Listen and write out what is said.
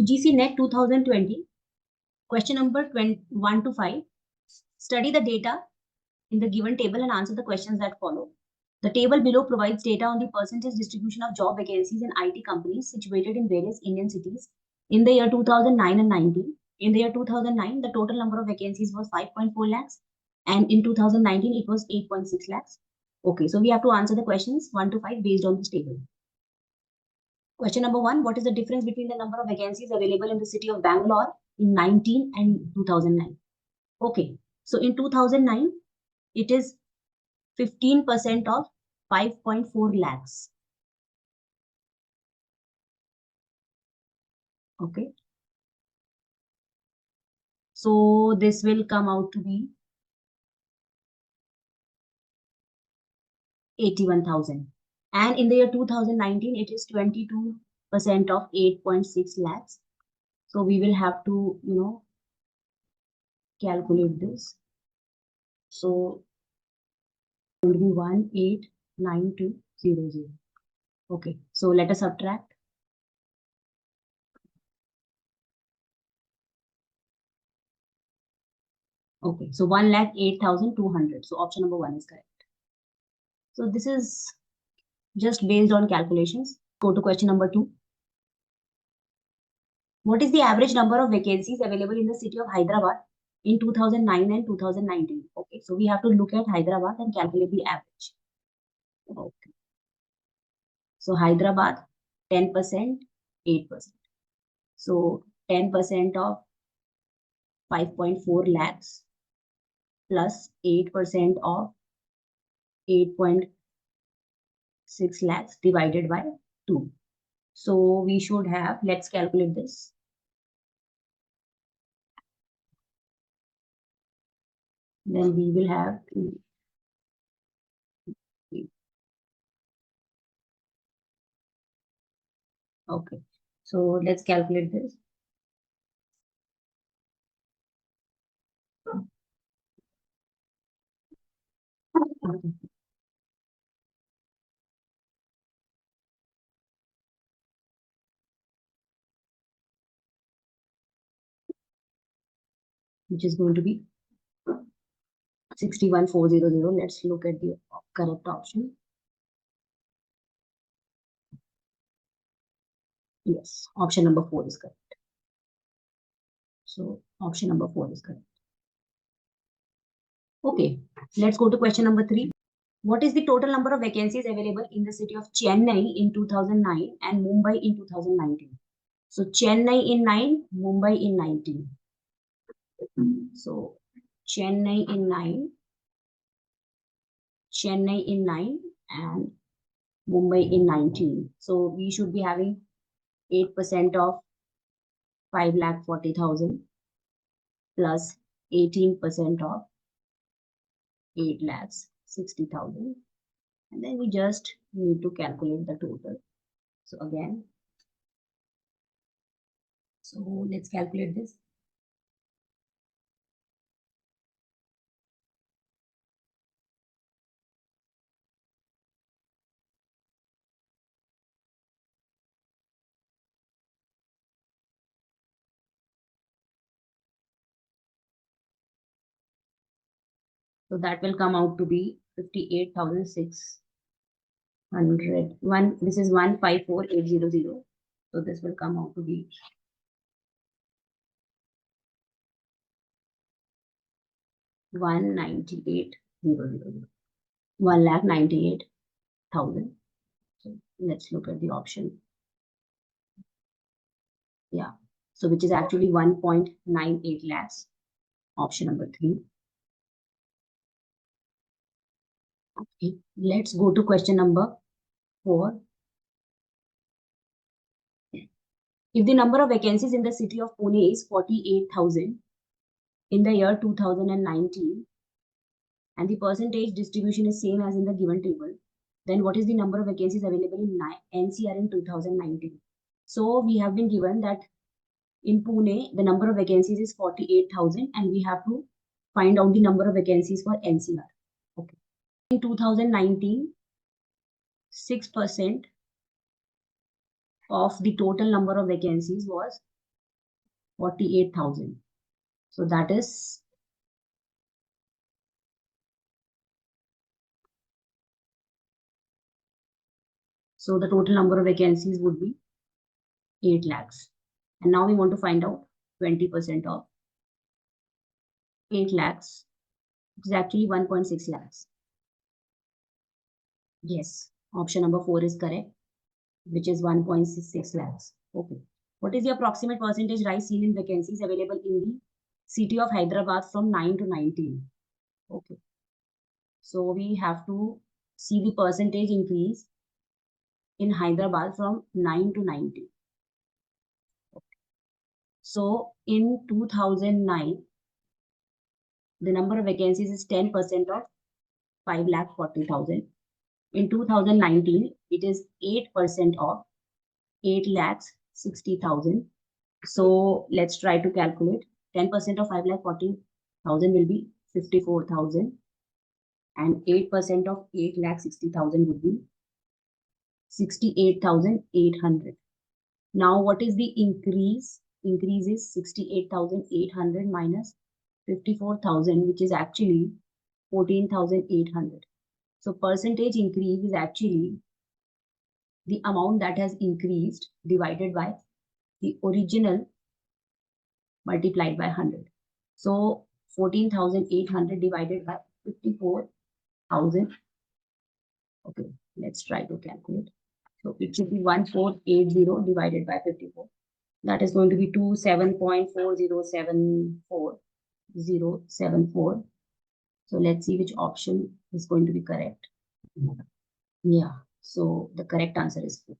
UGC NET 2020, question number 1 to 5. Study the data in the given table and answer the questions that follow. The table below provides data on the percentage distribution of job vacancies in IT companies situated in various Indian cities in the year 2009 and 19. In the year 2009, the total number of vacancies was 5.4 lakhs, and in 2019, it was 8.6 lakhs. Okay, so we have to answer the questions 1 to 5 based on this table. Question number 1, what is the difference between the number of vacancies available in the city of Bangalore in 19 and 2009? Okay, so in 2009, it is 15% of 5.4 lakhs. Okay. So this will come out to be 81,000. And in the year 2019, it is 22% of 8.6 lakhs. So we will have to, calculate this. So it will be 189200. Okay, so let us subtract. Okay, so 1,08,200. So option number 1 is correct. So this is just based on calculations. Go to question number 2. What is the average number of vacancies available in the city of Hyderabad in 2009 and 2019? Okay, so we have to look at Hyderabad and calculate the average. Okay. So Hyderabad, 10%, 8%. So 10% of 5.4 lakhs plus 8% of 8.6 lakhs divided by 2. So we should have, let's calculate this. Then we will have okay. So let's calculate this. Which is going to be 61,400. Let's look at the correct option. Yes, option number 4 is correct. So option number 4 is correct. Okay, let's go to question number 3. What is the total number of vacancies available in the city of Chennai in 2009 and Mumbai in 2019? So Chennai in 9, Mumbai in 19. So Chennai in 9, and Mumbai in 19. So we should be having 8% of 5,40,000 plus 18% of 8,60,000. And then we just need to calculate the total. So again, so let's calculate this. So that will come out to be 58,600. This is 154,800. So this will come out to be 1,98,000. 1,98,000. So let's look at the option. Yeah. So which is actually 1.98 lakhs. Option number 3. Okay, let's go to question number 4. If the number of vacancies in the city of Pune is 48,000 in the year 2019 and the percentage distribution is same as in the given table, then what is the number of vacancies available in NCR in 2019? So we have been given that in Pune, the number of vacancies is 48,000 and we have to find out the number of vacancies for NCR. Okay. In 2019, 6% of the total number of vacancies was 48,000. So that is so the total number of vacancies would be 8 lakhs. And now we want to find out 20% of 8 lakhs. It is actually 1.6 lakhs. Yes, option number 4 is correct, which is 1.6 lakhs. Okay. What is the approximate percentage rise seen in vacancies available in the city of Hyderabad from 9 to 19? Okay. So we have to see the percentage increase in Hyderabad from 9 to 19. Okay. So in 2009, the number of vacancies is 10% of 5,40,000. In 2019, it is 8% of 8,60,000. So let's try to calculate. 10% of 5,40,000 will be 54,000, and 8% of 8,60,000 would be 68,800. Now, what is the increase? Increase is 68,800 minus 54,000, which is actually 14,800. So percentage increase is actually the amount that has increased divided by the original multiplied by 100. So 14,800 divided by 54,000. Okay, let's try to calculate. So it should be 1480 divided by 54. That is going to be 27.4074074. So let's see which option is going to be correct. Yeah, so the correct answer is 4.